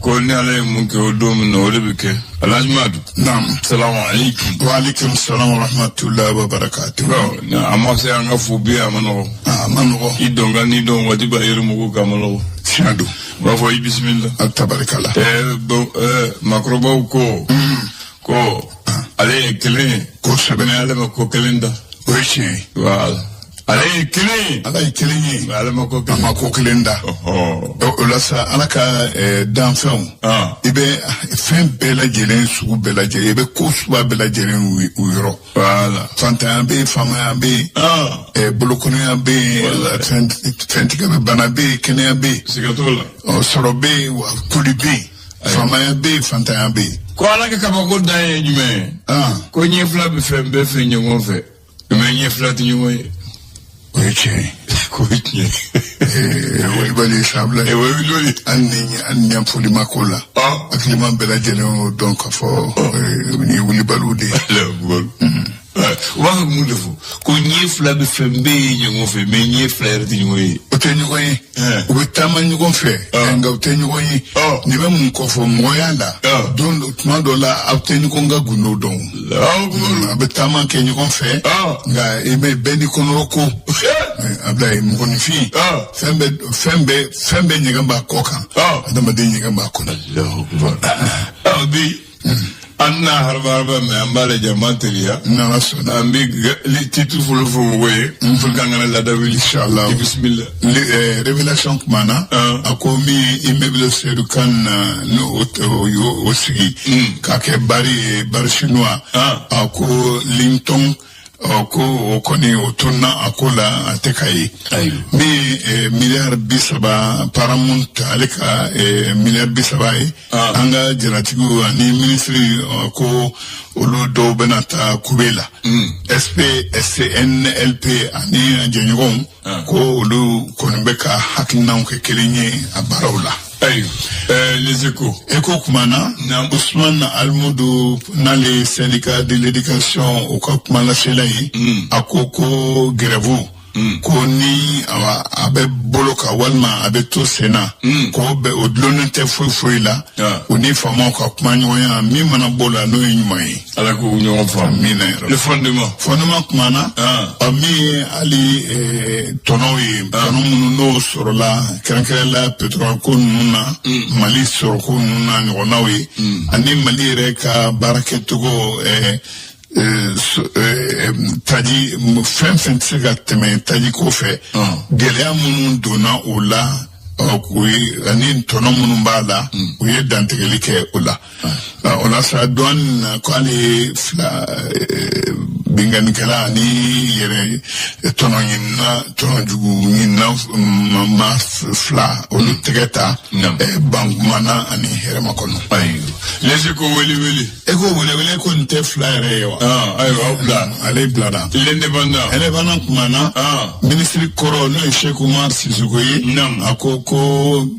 ko ni ala mun ke o dum no le bike alajmadu naam assalamu alaykum wa alaykum assalam wa rahmatullahi wa barakatuh na amase anga fubi amano amano idonga ni don wadi ba yirmu ko kamalo shadu wa fo bismillah tabarakallah makroba ko ale kelen ko sabene ale ko kelenda oche wala ale kelen ale ko kelenda o la sa alaka danfɛnw ibe fɛn bɛɛ lajɛlen sugu bɛɛ lajɛlen ibe ko suba bɛɛ lajɛlen u yɔrɔ wala fantanya bɛ famaya bɛ bolokoniya bɛ fɛntigɛ bɛ bana bɛ kɛnɛya bɛ sigatola sɔrɔ bɛ wa kuli bɛ famaya bɛ fantanya bɛ ko ala ka kabako dan ye jumɛn ko ɲɛ fila bɛ fɛn bɛɛ fɛ ɲɔgɔn fɛ mais ɲɛ fila tɛ ɲɔgɔn ye o ye tiɲɛ ye ko ye tiɲɛ walibali sabula an ni ɲɛfɔli ma ko la hakilima bɛɛ lajɛlen y'o dɔn k'a fɔ ni walibaliw de ye wa mun de fɔ ko ɲɛ fila bɛ fɛn bɛɛ ye ɲɔgɔn fɛ mais ɲɛ fila yɛrɛ tɛ ɲɔgɔn ye o tɛ ɲɔgɔn ye u bɛ taama ɲɔgɔn fɛ nka u tɛ ɲɔgɔn ye nin bɛ mun kɔfɔ mɔgɔya la don tuma dɔ la aw tɛ ɲɔgɔn ka gundo dɔn a bɛ taama kɛ ɲɔgɔn fɛ nka i bɛ bɛɛ ni kɔnɔrɔ ko ablaye mɔgɔninfin fɛn bɛɛ ɲɛgɛn b'a kɔ kan adamaden ɲɛgɛn b'a kɔnɔ bi an na harba mais an b'a lajɛ man teliya an bɛ titre fɔlɔ fɔ mɔgɔ ye pour que an kana ladawuli inchallah bismillah révélation kumana a ko min immeuble Seydou Kane n'o sigi k'a kɛ bari chinois a ko Linton ko o kɔni o tunna a ko la a tɛ ka ye min miliyari 30 Paramount ale ka miliyari 30 ye an ka jaratigiw ani minisiri ko olu dɔw bɛna taa kube la SPSCNLP ani a jɛɲɔgɔnw ko olu kɔni bɛ ka hakilinaw kɛ kelen ye a baaraw la les échos Eko kumana Ousmane Almoudou n'ale syndicat de l'éducation au ka kuma la sela yi akoko grève ko ni abe bolo ka walma abe to sena ko be odlonen te foi la oni fama ka kuma nyoya mi mana bola no nyumai ala ko nyon fam le fondement kumana ami ali tonoyi munu no sorola krankela petrol ko nuna mali soro ko nuna ngonawi ani mali reka baraketugo taji fɛn tɛ se ka tɛmɛ taji ko fɛ gɛlɛya minnu donna o la ani tɔnɔ minnu b'a la u ye dantigɛli kɛ o la o la sa dɔɔni k'ale fila binganikɛla ani yɛrɛ tɔnɔjugu ɲinina ma fila olu tɛgɛ ta bankumana ani hɛrɛma kɔnɔ les échos wele eko wele ko nin tɛ fila yɛrɛ ye wa ayiwa bila ale bilara l'indépendant kumana ministre kɔrɔ n'o ye Cheikh Oumar Sissoko ye a ko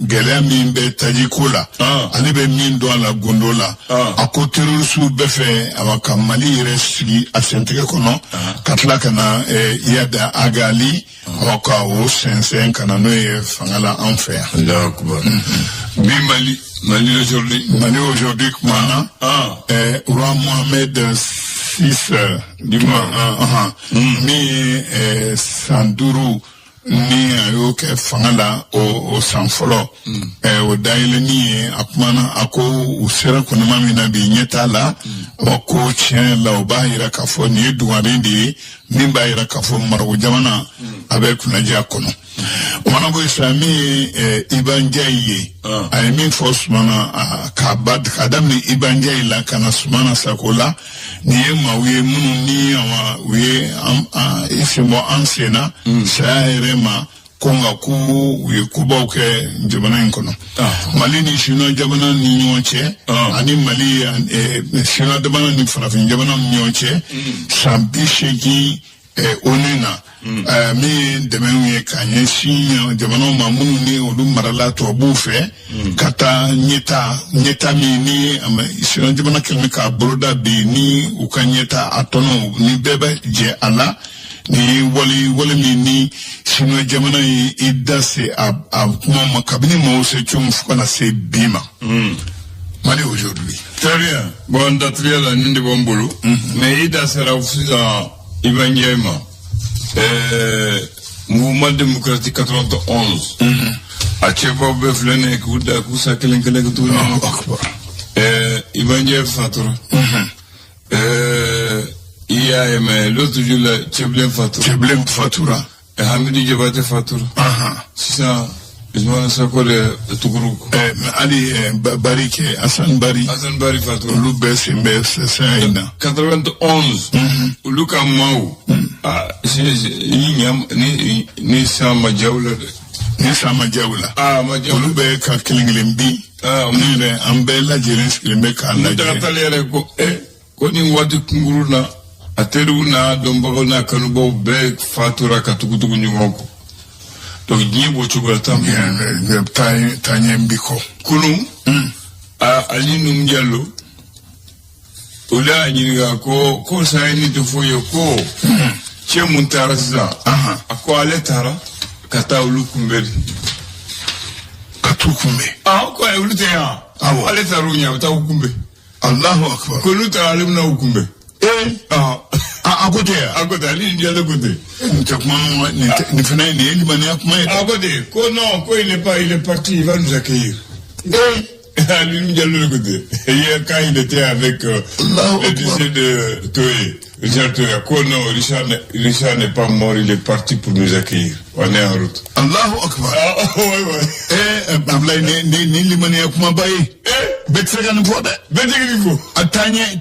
gɛlɛya min bɛ taji ko la ale bɛ min dɔn a la gondo la a ko terroriste bɛɛ fɛ a ka Mali yɛrɛ sigi a sentigɛ kɔnɔ ka tila ka na Yada Agali ka o sɛnsɛn ka na n'o ye fanga la an fɛ yan. Allahu akbar. Bi Mali aujourd'hui kumana roi Mohamed VI mi Sanduru ni a y'o kɛ fanga la o san fɔlɔ o dayɛlɛni ye a kumana a ko u sera kɔnɔma min na bi ɲɛ t'a la ko tiɲɛ la o b'a yira k'a fɔ nin ye dugaren de ye min b'a yira k'a fɔ Maroko jamana a bɛ kunnadiya kɔnɔ o mana bɔ yen min ye Iba Ndiaye ye a ye min fɔ Sumana k'a daminɛ Iba Ndiaye la ka na Sumana Sako la nin ye maaw ye minnu ni u ye senbɔ an sen na saya yɛrɛ ma ko nka ko u ye kobaw kɛ jamana in kɔnɔ Mali ni Chinois jamana ni ɲɔgɔn cɛ ani Mali Chinois jamana ni farafin jamana ni ɲɔgɔn cɛ san 80 ONU na min dɛmɛw ye ka ɲɛsin jamanaw ma minnu ni olu marala tubabuw fɛ ka taa ɲɛta min ni Chinois jamana kɛlen k'a boloda bi ni u ka ɲɛta a tɔnɔ ni bɛɛ bɛ jɛ a la ni wale min ni Chinois jamana i da se a kuma makabini Mao Tse-tung fukana se bima. Mali aujourd'hui. Très bien. Bon, d'atelier là, nous devons boulot. Mais il a sera aussi dans Ivangiema. Mouvement démocratique 91. A Tchèpa Beflene, Kouda, Kousa, Kelenkele, tout le monde. Ivangiema Fatura. Il y a l'autre jour là, Tcheblem Fatura. Tcheblem Fatura. Hamidi Djabate Fatura. C'est ça. Ils m'ont dit quoi de Tougourou. Ali Barike, Hassan Bari. Hassan Bari Fatura. Loubès, c'est ça. 91. Luka Mao. Ni Sama Djaoula. Ni Sama Djaoula. Madjaoula. Loubès, Kakilingilimbi. Ambela Jeris, Kilimeka. Moudatalere ko, Koni Wadi Kunguruna. Ateruna, Dombarona, Kanubo, Bek, Fatura, Katukutu Nyoko. Donc, Nibo Chugaltam. Tanyembiko. Kulum. Alinum Diallo. Ola Niniga ko saini to foyo ko. Che Muntara Za. Ako Aletara. Kata Ulukumberi. Katukumbe. Ko Ulutea. Aletarunya, Ukumbe. Allahu Akbar. Koluta Alimna Ukumbe. À côté, Ali Diallo côté. À côté, il est parti, il va nous accueillir. Ali Diallo le côté. Hier, quand il était avec le décès de Toé, Richard Toé, Richard n'est pas mort, il est parti pour nous accueillir. On est en route. Allahu Akbar.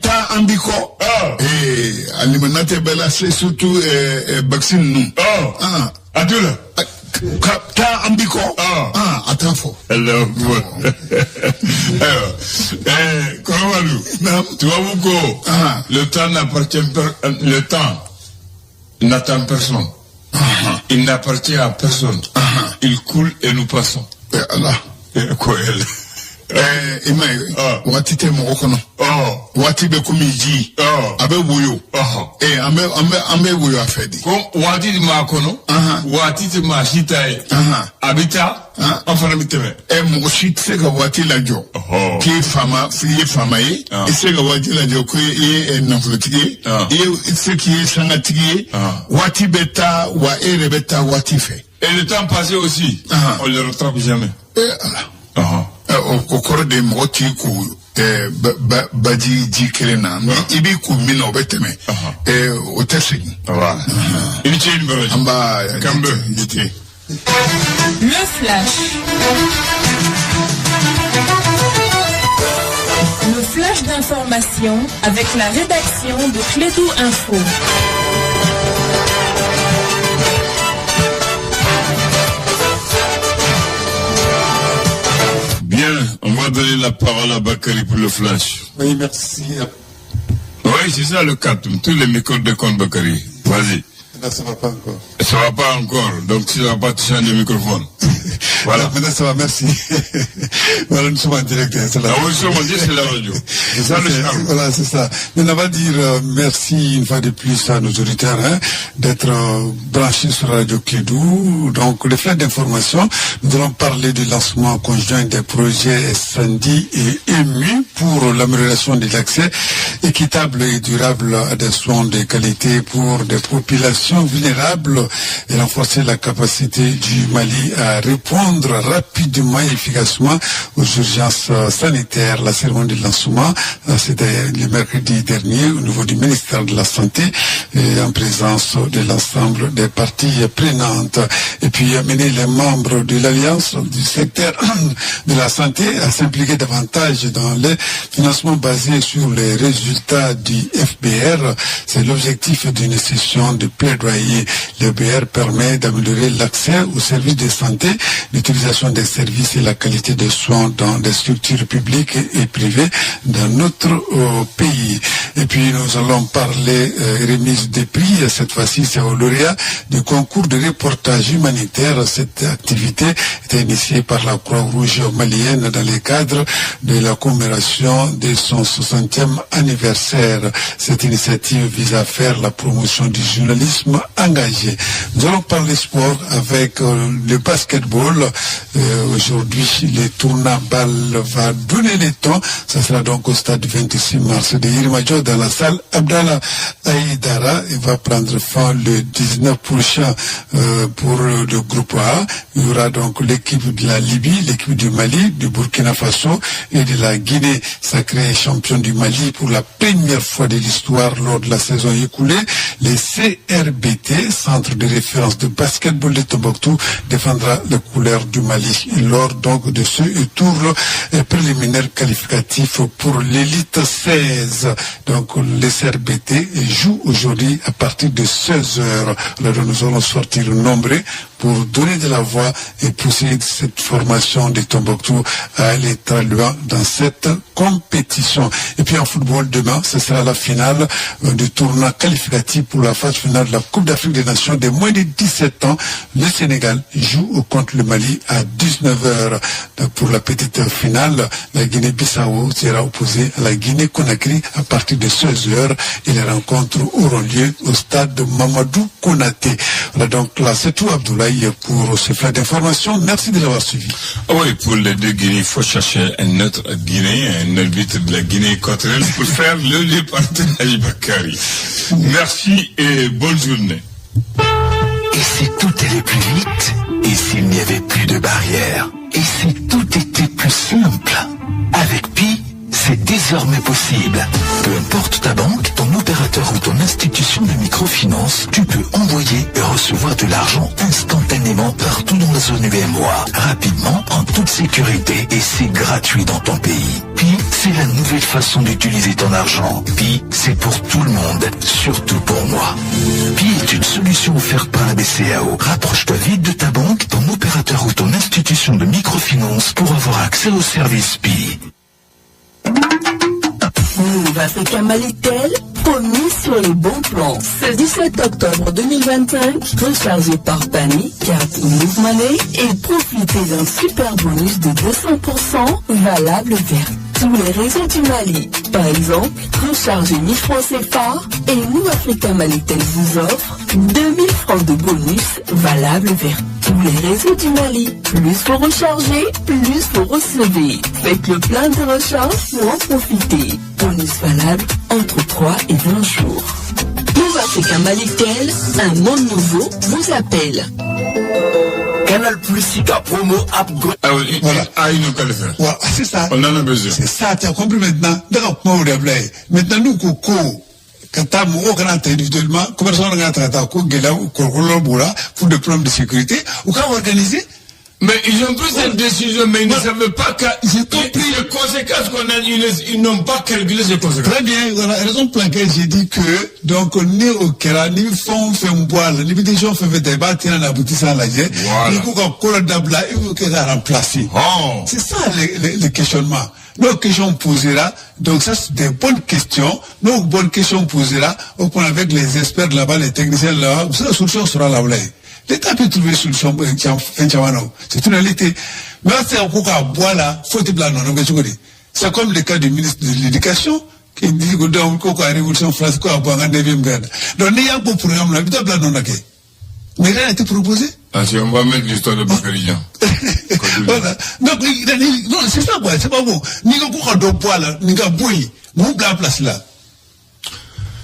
Ta ambiko. Alimanate bela c'est surtout vaccine nous. Adula. Ta ambiko. Atafo. Alors, tu vois beaucoup. Le temps n'attend personne. Il n'appartient à personne. Il coule et nous passons. Allah. Quoi elle? Watite mokono. Wati be kumiji. Abe wuyo. Ambe wuyo afedi. Wati di makono. Wati di mashitai. Abita. Enfana biteme. Mokoshit sega wati la jo. Ki fama ye. Sega wati la jo ko ye naflotiki. Ye seki sangatiki. Wati beta wa ere beta wati fe. Et le temps passé aussi. On le rattrape jamais. Au cours des mots Badi Jikelena, Ibi Kumino Beteme, au Tessing. Voilà. Il tient une barrage. Le flash. Le flash d'information avec la rédaction de Clédou Info. Bien, on va donner la parole à Bakary pour le flash. Oui, merci. Oui, c'est ça le cap. Tous les micros de compte Bakary. Vas-y. Là, ça va pas encore. Ça va pas encore. Donc, tu vas pas te changer de microphone. Voilà. Maintenant, ça va, merci. Voilà, nous sommes en direct. Oui, nous sommes en direct, c'est la radio. C'est ça le charme. Voilà, c'est ça. Mais on va dire merci une fois de plus à nos auditeurs d'être branchés sur Radio Clédou. Donc, les flèches d'information, nous allons parler du lancement conjoint des projets Sandi et EMU pour l'amélioration de l'accès équitable et durable à des soins de qualité pour des populations vulnérables et renforcer la capacité du Mali à répondre rapidement et efficacement aux urgences sanitaires. La cérémonie de lancement, c'était le mercredi dernier au niveau du ministère de la Santé et en présence de l'ensemble des parties prenantes. Et puis amener les membres de l'Alliance du secteur de la santé à s'impliquer davantage dans les financements basés sur les résultats du FBR. C'est l'objectif d'une session de plaidoyer. Le FBR permet d'améliorer l'accès aux services de santé, l'utilisation des services et la qualité des soins dans des structures publiques et privées dans notre pays. Et puis nous allons parler remise des prix. Cette fois-ci, c'est au lauréat du concours de reportage humanitaire. Cette activité était initiée par la Croix-Rouge malienne dans le cadre de la commémoration de son 60e anniversaire. Cette initiative vise à faire la promotion du journalisme athlétisme engagé. Nous allons parler sport avec le basketball. Aujourd'hui, les tournois balles va donner les temps. Ça sera donc au stade du 26 mars de Yirimajor dans la salle Abdallah Aïdara. Il va prendre fin le 19 prochain pour le groupe A. Il y aura donc l'équipe de la Libye, l'équipe du Mali, du Burkina Faso et de la Guinée, sacrée championne du Mali pour la première fois de l'histoire lors de la saison écoulée. Les CRBT, Centre de référence de basketball de Tombouctou, défendra les couleurs du Mali lors donc de ce tour préliminaire qualificatif pour l'élite 16. Donc les CRBT jouent aujourd'hui à partir de 16h. Alors nous allons sortir nombreux pour donner de la voix et pousser cette formation de Tombouctou à aller très loin dans cette compétition. Et puis en football, demain, ce sera la finale du tournoi qualificatif pour la phase finale de la Coupe d'Afrique des Nations des moins de 17 ans. Le Sénégal joue contre le Mali à 19h. Pour la petite finale, la Guinée-Bissau sera opposée à la Guinée-Conakry à partir de 16h et les rencontres auront lieu au stade de Mamadou Konaté. Voilà, donc là, c'est tout, Abdoulaye, pour ce flash d'information. Merci de l'avoir suivi. Oui, pour les deux Guinées, il faut chercher un autre Guinée, un arbitre de la Guinée équatoriale pour faire le partenariat Bakary. Merci et bonne journée. Et si tout allait plus vite? Et s'il n'y avait plus de barrières? Et si tout était plus simple? Avec Pi, c'est désormais possible. Peu importe ta banque, ton opérateur ou ton institution de microfinance, tu peux envoyer et recevoir de l'argent instantanément partout dans la zone UEMOA, rapidement, en toute sécurité, et c'est gratuit dans ton pays. Pi, c'est la nouvelle façon d'utiliser ton argent. Pi, c'est pour tout le monde, surtout pour moi. Pi est une solution offerte par la BCAO. Rapproche-toi vite de ta banque, ton opérateur ou ton institution de microfinance pour avoir accès au service Pi. Move Africa Malitel, promis sur les bons plans. Ce 17 octobre 2025, rechargez par panique, carte Move Money et profitez d'un super bonus de 200% valable vers tous les réseaux du Mali. Par exemple, rechargez 1000 francs CFA et Move Africa Malitel vous offre 2000 francs de bonus valable vers tous les réseaux du Mali. Plus vous rechargez, plus vous recevez. Faites le plein de recharge pour en profiter. Bonus valable entre 3 et 20 jours. Move Africa Malitel, un monde nouveau vous appelle. Canal Plus Sika promo app. Ah oui, voilà. Ah, il nous le faire. Voilà, c'est ça. On en a besoin. C'est ça, tu as compris maintenant. D'accord, moi, maintenant, nous, Coco, quand tu as mon grand individuellement, comment on a pour des problèmes de sécurité, ou quand on organise. Mais ils ont pris cette décision, mais ils ne savaient pas que les conséquences qu'on a, ils n'ont pas calculé ces conséquences. Très bien, voilà, raison pour laquelle j'ai dit que, donc, ni au Kera, ni fond fait un bois, ni des gens fait des bâtiments en aboutissant la jet, ni Coca-Cola d'Abla, il faut qu'elle a remplacé. C'est ça, les questionnements. Nos questions posées là, donc ça c'est des bonnes questions. Nos bonnes questions posées là, au point avec les experts là-bas, les techniciens là-bas, la solution sera là-bas. L'État peut trouver une solution, c'est une réalité. Mais c'est un coup à boire là, faut-il blanc, c'est comme le cas du ministre de l'Éducation, qui dit que dans la Révolution française, quoi, à boire un 9e grade. Donc, il y a un beau programme là, mais blanc, non, mais rien n'a été proposé. Ah, si on va mettre l'histoire de Bakarijan. Voilà. Donc, non, c'est ça, quoi, c'est pas bon. Ni qu'on a deux poids là, ni qu'on a bouilli, mon blanc place là.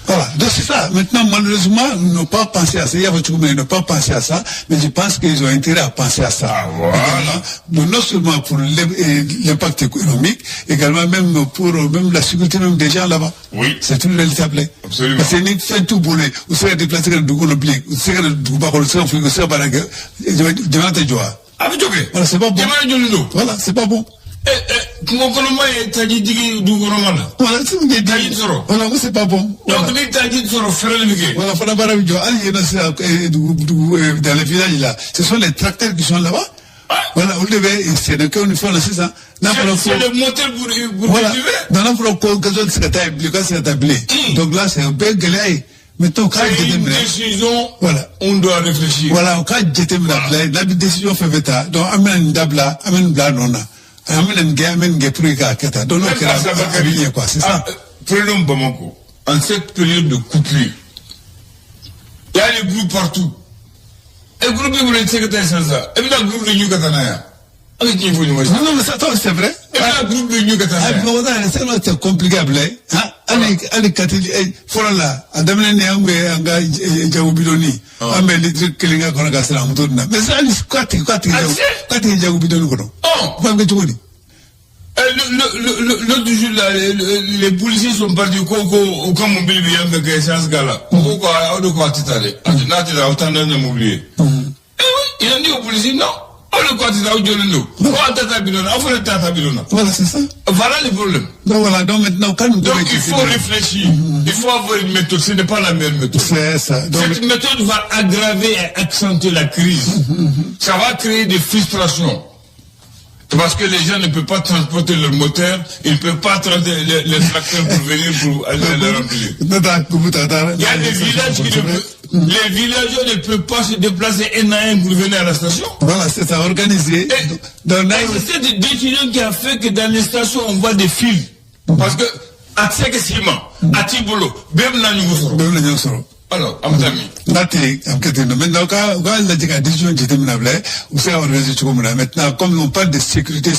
Voilà, donc c'est ça. Maintenant, malheureusement, ils n'ont pas pensé à ça. Il y a beaucoup de gens pas pensé à ça, mais je pense qu'ils ont intérêt à penser à ça. Ah, voilà. Donc, non seulement pour l'impact économique, également même pour même la sécurité même des gens là-bas. Oui. C'est une réalité à plaît. Absolument. Parce que ni fait tout boulot, ou c'est déplacé dans le Dougon Oblique, ou c'est dans le Dougon Bakol, c'est dans le Baraga, devant tes joies. Ah, mais ok. Voilà, c'est pas bon. Voilà, c'est pas bon. Voilà, c'est une idée. Voilà, c'est pas bon. Voilà, dans les villages là, ce sont les tracteurs qui sont là-bas. Voilà, vous devez, c'est le cas, une fois, c'est ça. C'est le moteur pour voilà. Dans donc là, c'est un peu galère. Mais tant qu'à une décision, voilà. On doit réfléchir. Voilà, quand j'étais la décision fait bêta, donc amène dabla, amène bla nona. Amène gay pour kata. Donc, quoi, c'est ça. Prenons Bamako. En cette période de coupure, Il y a des groupes partout. Et groupe vous le secrétaire sans ça. Et puis le groupe de New Katana. Non, mais ça, c'est vrai. Et puis le groupe de New Katana. C'est compliqué. Allez, voilà là. Adamene Niangwe, Anga, Jawubidoni. Ambe, les trucs que les gars qu'on a cassé la moto. Mais ça, c'est Jawubidoni. Oh! L'autre jour, là, les policiers sont partis au camp mobile de Yann de Gaïsans Gala. Pourquoi de quoi tu t'allais? Tu as autant de m'oublier. Il a dit aux policiers, non. On ne croit pas que tu as nous. On a tata bidona. On fait le tata bidona. Voilà, c'est ça. Voilà le problème. Donc voilà, donc maintenant, quand nous donc il faut réfléchir. Il faut avoir une méthode. Ce n'est pas la meilleure méthode. C'est ça. Donc, cette méthode va aggraver et accentuer la crise. Ça va créer des frustrations. Parce que les gens ne peuvent pas transporter leur moteur, ils ne peuvent pas transporter les tracteurs pour venir pour aller le remplir. Il y a des villages qui ne peuvent... Les villageois ne peuvent pas se déplacer un à un pour venir à la station. Voilà, c'est ça, organisé. Et c'est cette décision qui a fait que dans les stations, on voit des fils. Parce que, à Tsekesima, à Tibolo, même dans le Soro. Alors, Amtami. Maintenant, quand la décision est déterminable, vous savez organiser tout comme maintenant, comme on parle de sécurité,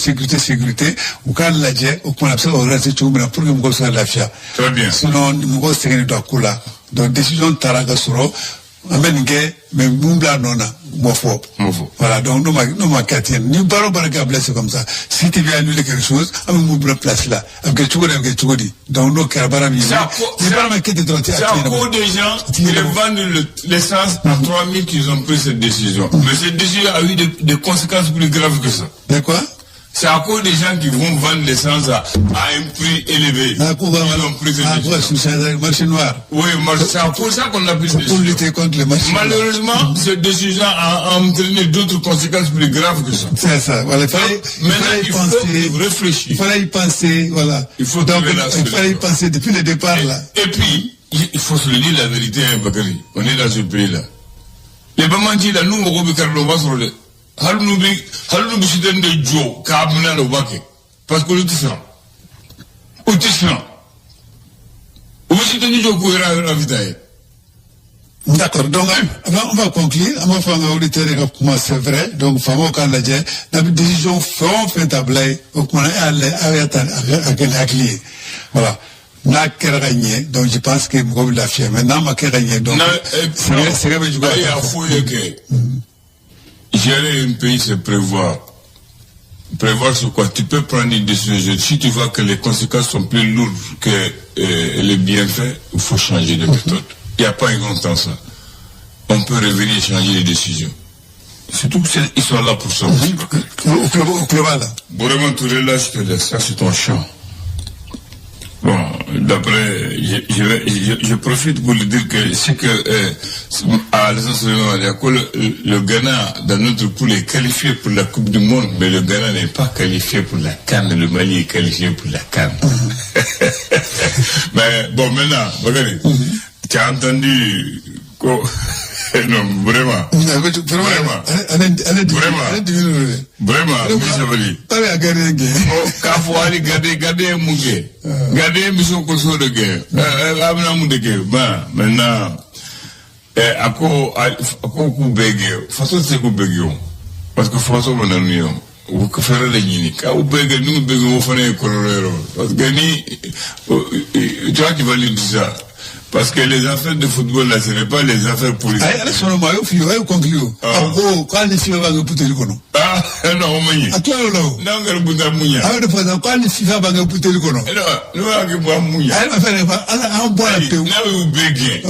ou quand la dit, on a organiser tout comme pour que nous soyons la fière. Très bien. Sinon, nous sommes sécurité d'Akula. Donc, décision Taraga Soro, amène-que, mais Mumbla Nona, Mofo. Voilà, donc, nous m'inquiétons. Nous parlons par exemple, c'est comme ça. Si tu veux annuler quelque chose, on nous met place là. Avec tout le dit. Donc, nous, Karabarami, c'est à cause des gens qui vendent l'essence à 3000 qu'ils ont pris cette décision. Mais cette décision a eu des conséquences plus graves que ça. De quoi? C'est à cause des gens qui vont vendre l'essence à un prix élevé. Ils ont pris cette décision. Marché noir. Oui, c'est à cause de ça qu'on a pris cette décision. Pour lutter contre les marchés. Malheureusement, cette décision a entraîné d'autres conséquences plus graves que ça. C'est ça. Voilà, il faut réfléchir. Il fallait y penser, voilà. Il fallait y penser depuis le départ, là. Et puis, il faut se le dire la vérité, Bakary. On est dans ce pays-là. Les Bamanti, là, nous, on va sur le Halunubi Siden de Joe, Kabuna le Wake. Parce que l'outissan. Siden Joe, Kouira, la vitaille. D'accord, donc on va conclure. On va faire un auditeur comment c'est vrai. Donc, Famo Kanadje, la décision fait tablé, au point à gagner. Voilà. N'a qu'à gagner, donc je pense que vous l'a fait. Maintenant, ma qu'à gagner. Donc, c'est vrai que je vois. Gérer un pays, c'est prévoir. Prévoir sur quoi? Tu peux prendre une décision. Si tu vois que les conséquences sont plus lourdes que les bienfaits, il faut changer de méthode. Il n'y a pas longtemps ça. On peut revenir et changer les décisions. Surtout qu'ils sont là pour ça. Au global. Vraiment, Touré, là, je te laisse. Ça, c'est ton champ. Bon, d'après, je profite pour lui dire que c'est que, à l'essence le Ghana, dans notre poule, est qualifié pour la Coupe du Monde, mais le Ghana n'est pas qualifié pour la CAN, le Mali est qualifié pour la CAN. Mais bon, maintenant, regardez, tu as entendu quoi? Non, vraiment. Vraiment, monsieur Vali. Kafouari, gardez, mougué. Gardez, monsieur Koso de guerre. Abna moudeke. Ben, maintenant, à quoi bégué, façon c'est qu'on bégué. Parce que façon mon ami, ou que faire les nini. Quand vous bégué, nous bégué, vous faites colorero. Parce que ni, tu vois qui va lui dire ça. Parce que les affaires de football, là, ce n'est pas les affaires politiques. Ah, là, sur le maillot, il faut conclure. Quand les filles vont écouter le cono. Ah, non, on m'a dit. À toi, là. Non, on va le mouiller. Ah, de fois, quand les filles vont écouter le cono. Non, nous allons boire mouiller. Elle va faire un bois la paix. Là, vous béguez.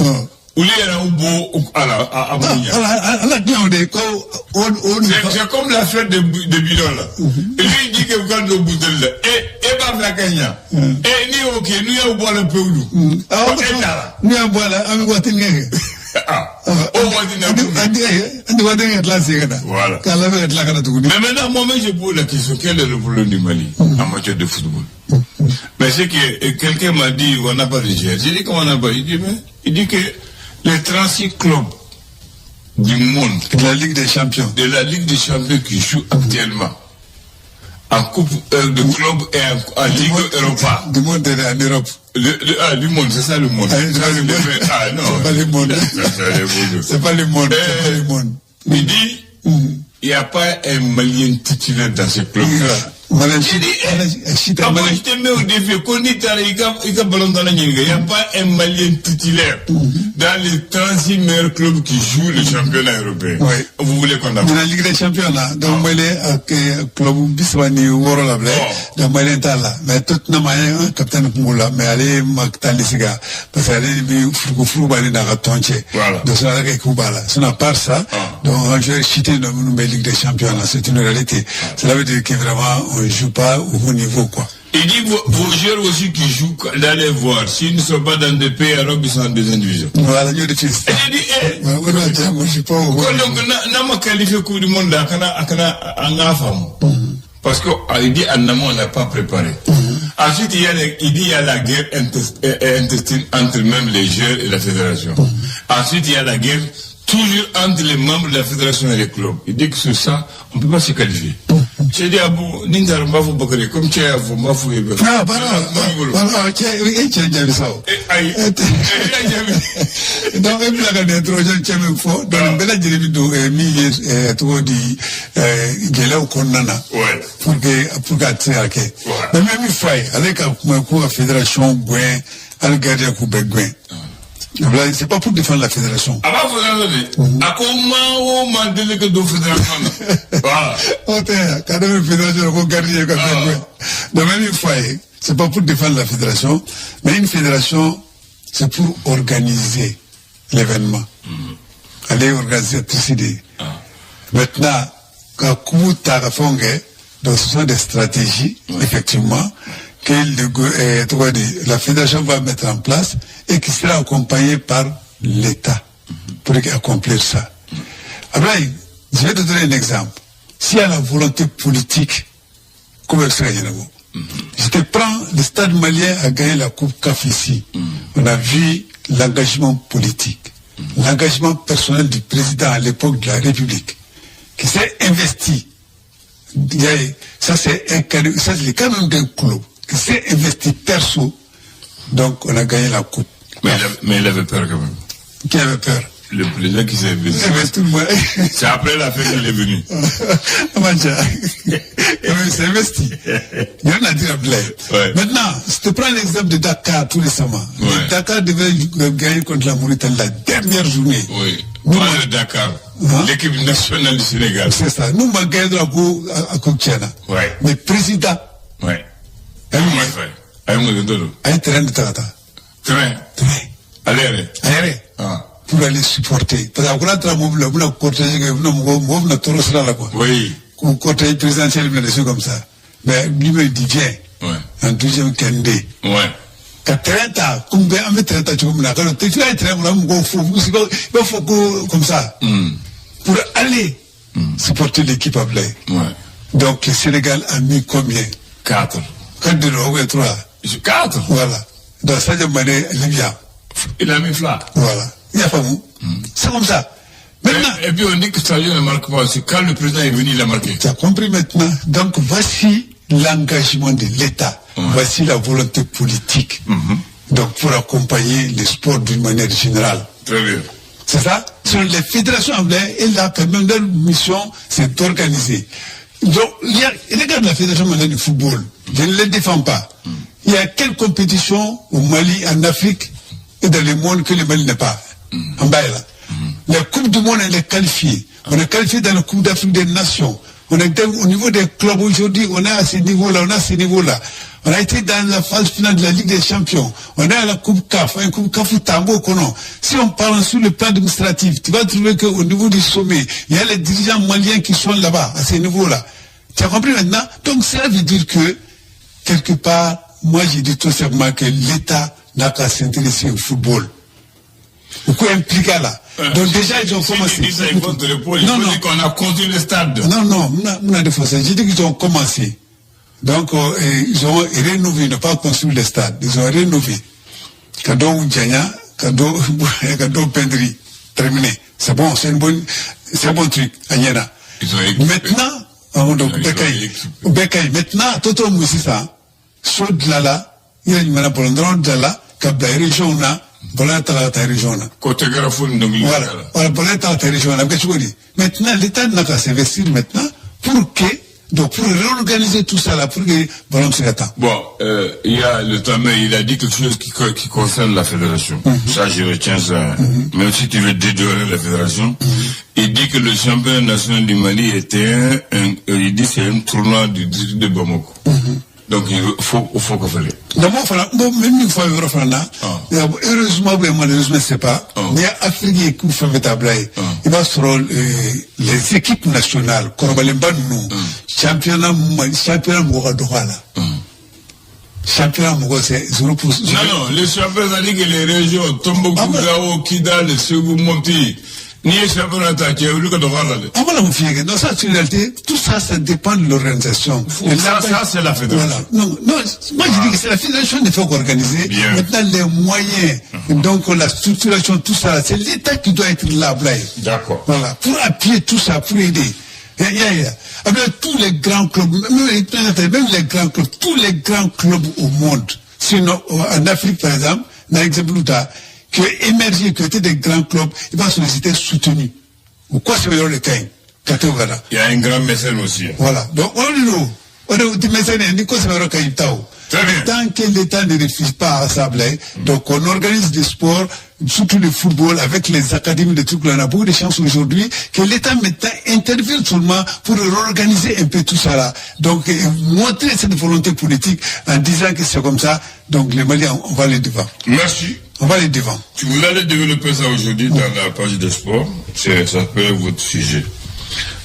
Ou les gens ont beau, à mouiller. C'est comme l'affaire de bidon, là. Lui, il dit que vous avez le bouteille, là. Et pas la Kenya. Et ni ok, nous y a boire le peu ou nous. Ah, nous y a boire là, on va tenir. Voilà. Mais maintenant, moi-même, je pose la question, quel est le problème du Mali en matière de football? Mais c'est que quelqu'un m'a dit, on n'a pas de gère. J'ai dit, comment on n'a pas? Il dit que les 36 clubs du monde, de la Ligue des Champions, qui jouent actuellement en Coupe de club et en Ligue Europa. Du monde en Europe. Le monde, c'est ça le monde. Ah non. C'est pas le monde. C'est pas le monde. C'est pas le monde. Il dit, il n'y a pas un Malien titulaire dans ce club-là. J'ai dit, moi je te mets au défi, qu'on dit, il y a pas un Malien titulaire dans les 36 meilleurs clubs qui jouent le championnat européen. Oui. Vous voulez qu'on a dans la Ligue des Champions, là, donc, moi, le club Biswani, Woro, là, donc, moi, là, mais tout, non, moi, capitaine Kumula, mais allez, Maktan, Siga, parce que allez, Fou, Bali, dans la Tonche. Voilà. Donc, ça, avec Kubala. Sinon, à part ça, donc, je vais chiter dans la Ligue des Champions, là, c'est une réalité. Cela veut dire que vraiment, on joue pas au haut niveau, quoi. Il dit vos joueurs aussi qui jouent, d'aller voir. S'ils ne sont pas dans des pays arabes, ils sont en deuxième division. Voilà, il y a des fils. Il dit, moi, je suis pas au haut niveau. Donc, n'a pas qualifié Coupe du Monde, parce qu'il dit, en amont, on n'a pas préparé. Ensuite, il dit, il y a la guerre intestine entre même les joueurs et la fédération. Ensuite, il y a la guerre toujours entre les membres de la fédération et les clubs. Il dit que sur ça, on ne peut pas se qualifier. J'ai dit à vous, Nindar Mbafou Bakari, comme tu es à vous, Mbafou et Mbafou. Ah, voilà, tu as déjà ça. Donc, il y a des projets qui sont forts. Dans le bel adjectif de tout dit, il y a là où on en a. Pour que tu aies. Mais même il faut, avec la fédération, à regarder à Koubé Gouin. C'est pas pour défendre la fédération. Ah bah, à comment on m'a délégué de fédération? Voilà. Quand même, fédération, on garde les gars. Donc, même une fois, c'est pas pour défendre la fédération, mais une fédération, c'est pour organiser l'événement. Aller organiser tout ça. Maintenant, quand donc ce sont des stratégies, effectivement, que la fédération va mettre en place et qui sera accompagnée par l'État pour accomplir ça. Après, je vais te donner un exemple. S'il y a la volonté politique, comment ça va? Je te prends, le Stade malien a gagné la Coupe CAF ici. On a vu l'engagement politique, l'engagement personnel du président à l'époque de la République, qui s'est investi. Ça, c'est le cas même d'un club qui s'est investi perso. Donc, on a gagné la coupe. Mais il avait peur quand même. Qui avait peur? Le président qui s'est investi. C'est après la fête qu'il est venu. Il s'est investi. Il y en a dit à Blaise. Maintenant, si tu prends l'exemple de Dakar tout récemment, Dakar devait gagner contre la Mauritanie la dernière journée. Oui. Pas le Dakar. L'équipe nationale du Sénégal. C'est ça. Nous, on a gagné la coupe à Koutiana. Mais président. Un terrain de Tata. Train. Allez. Pour aller supporter. Parce qu'on a travaillé, on a cortégé, on a tout là, quoi. Oui. On cortège présidentiel, mais des choses comme ça. Mais lui, il dit, viens. En deuxième candé. Quand 30 ans, combien on met 30 ans, tu vas me la faire. Tu vas être il faut comme ça. Pour aller supporter l'équipe à Blaye. Donc, le Sénégal a mis combien? 4. 4 de l'eau, 3. 4. Voilà. Dans ça, il a mis flat. Voilà. Il n'y a pas vous. C'est comme ça. Maintenant. Et puis on dit que Sadio ne marque pas. C'est quand le président est venu, il a marqué. Tu as compris maintenant. Donc voici l'engagement de l'État. Voici la volonté politique. Donc pour accompagner les sports d'une manière générale. Très bien. C'est ça? Sur les fédérations anglaises, elles ont quand même leur mission, c'est d'organiser. Donc, regarde la fédération mondiale du football. Je ne les défends pas. Il y a quelle compétition au Mali, en Afrique et dans le monde que le Mali n'a pas? En bas là. La Coupe du Monde, elle est qualifiée. On est qualifié dans la Coupe d'Afrique des Nations. On est au niveau des clubs aujourd'hui, on est à ce niveau-là, on a ce niveau-là. On a été dans la phase finale de la Ligue des Champions. On est à la Coupe CAF, une Coupe CAF ou Tambo Kono. Si on parle sur le plan administratif, tu vas trouver qu'au niveau du sommet, il y a les dirigeants maliens qui sont là-bas, à ce niveau-là. Tu as compris maintenant? Donc ça veut dire que, quelque part, moi j'ai dit tout simplement que l'État n'a qu'à s'intéresser au football. Pourquoi impliqué là? Donc déjà ils ont commencé. Non, qu'on a construit le stade. Non, on a des fausses. J'ai dit qu'ils ont commencé. Donc ils ont rénové, ils n'ont pas construit le stade. Ils ont rénové. Cadeau Oudjania, cadeau Pendri, terminé. C'est bon, c'est un bon truc. Maintenant, donc Bekaï, maintenant, tout le monde c'est ça. Saud là, il y a une manière pour l'endroit de là, cap la région là, voilà ta région là. Côté Garafone, donc voilà, voilà ta région là. Maintenant, l'État n'a qu'à s'investir maintenant pour que, donc pour réorganiser tout ça là, pour que bon, c'est attend. Bon, il y a le temps, mais il a dit quelque chose qui concerne la fédération. Ça, je retiens ça. Même si tu veux dédorer la fédération, il dit que le championnat national du Mali était il dit c'est un tournoi du district de Bamako. Donc il faut qu'on fasse. D'abord, même une fois heureusement ou malheureusement c'est pas. Mais Afrique qui fait métablaye, il va sur les équipes nationales, comme les nous, championnat Mogadouala. Championnat Mogadouala c'est 0%. Non, les championnats ça dit que les régions Tombouctou, Gao, Kidal, Ségou, Monti. Ni championnat qui est au lieu de voir dans ça, en réalité, tout ça, ça dépend de l'organisation. Ça, c'est la fédération. Voilà. Non, moi je dis que c'est la fédération qu'il faut organiser. Bien. Maintenant, les moyens, donc la structuration, tout ça, c'est l'État qui doit être là, D'accord. Voilà, pour appuyer tout ça, pour aider. Avec tous les grands clubs, même les grands clubs, tous les grands clubs au monde. Sinon, en Afrique, par exemple, dans l'exemple où qui ont émergé, qui étaient des grands clubs, ils vont solliciter soutenu. Pourquoi c'est le cas? Il y a un grand mécène aussi. Voilà. Donc, on est des mécènes, on dit que c'est le cas. Tant que l'État ne refuse pas à ça, donc on organise des sports, surtout le football, avec les académies de trucs là. On a beaucoup de chances aujourd'hui que l'État maintenant intervienne seulement pour réorganiser un peu tout ça là. Donc, montrer cette volonté politique en disant que c'est comme ça. Donc, les Maliens, on va aller devant. Merci. On va aller devant. Tu voulais développer ça aujourd'hui dans la page de sport. Ça peut être votre sujet.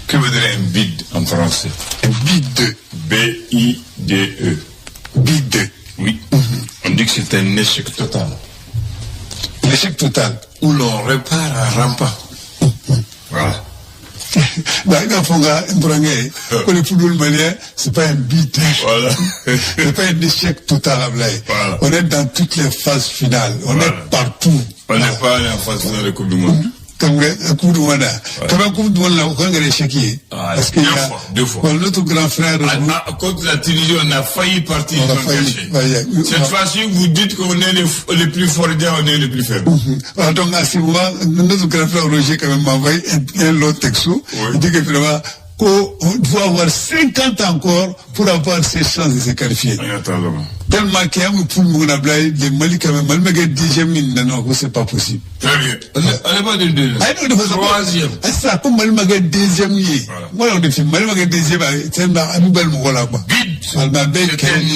Que veut dire un bid en français? Un bid. B-I-D-E. Bid. Oui. On dit que c'est un échec total. L'échec total. Où l'on répare un rempart. Voilà. Le football malien, c'est pas un bid. Voilà. C'est pas un échec total à Blaye. Voilà. On est dans toutes les phases finales. On est partout. On n'est pas allé en phase finale de Coupe du Monde. Comme la Coupe du Monde. Comme la Coupe du Monde, là, on a échoué. Parce que deux fois. Notre grand frère. Contre la Tunisie, on a failli partir. On a failli. Cette fois-ci, vous dites qu'on est les plus forts, on est les plus faibles. Donc, à ce moment, notre grand frère Roger, quand même, m'a envoyé un lot texto. Il dit que finalement, qu'on doit avoir 50 encore pour avoir ces chances de se qualifier. Tellement qu'il y a un peu de les Mali, quand même, malgré le 10e, non, c'est pas possible. Très bien. On n'est pas de deux. Troisième. Ça, comme malgré le 2e, moi, on dit, malgré le 2e, c'est un bel mot là, quoi. C'est un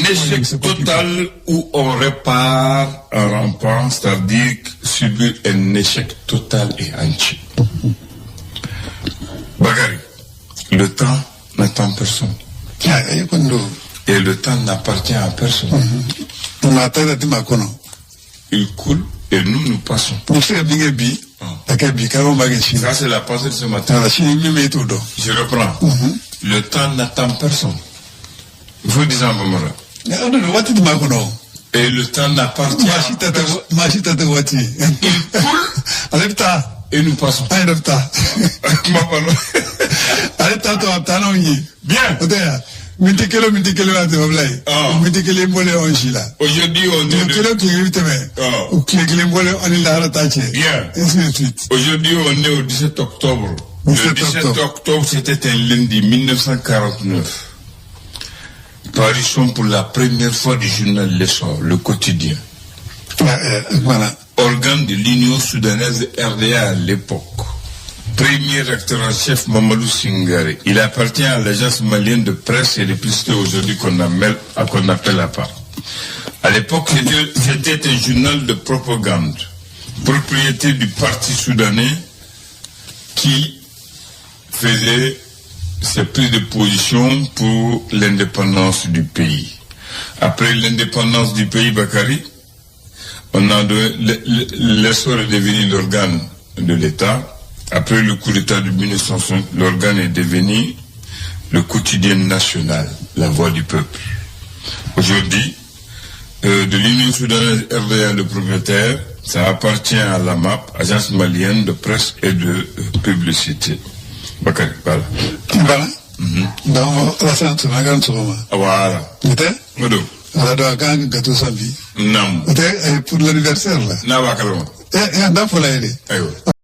échec total où on répare un rempart, c'est-à-dire subir un échec total et entier. Bakary. Le temps n'attend personne. Et le temps n'appartient à personne. Il coule et nous passons. Ça, c'est la pensée de ce matin. Je reprends. Le temps n'attend personne. Vous dites en Bamara. Et le temps n'appartient à personne. Il coule. Et nous passons. Bien. Aujourd'hui, on est Aujourd'hui, on est au 17 octobre. Le 17 octobre, c'était un lundi 1949. Parution pour la première fois du journal L'Essor, le quotidien. Voilà. Organe de l'Union soudanaise RDA à l'époque. Premier acteur en chef Mamadou Singare. Il appartient à l'agence malienne de presse et de publicité aujourd'hui qu'on appelle APA. À l'époque, c'était un journal de propagande, propriété du parti soudanais qui faisait ses prises de position pour l'indépendance du pays. Après l'indépendance du pays, Bakary, l'Essor est devenu l'organe de l'État. Après le coup d'État de 1960, l'organe est devenu le quotidien national, la voix du peuple. Aujourd'hui, de l'Union soudanaise RDA, le propriétaire, ça appartient à la MAP, agence malienne de presse et de publicité. Bakary, voilà. Voilà. Voilà. ala do aka gâteau sans vie nam pour l'anniversaire là na ba kalama et anda fola yede ayo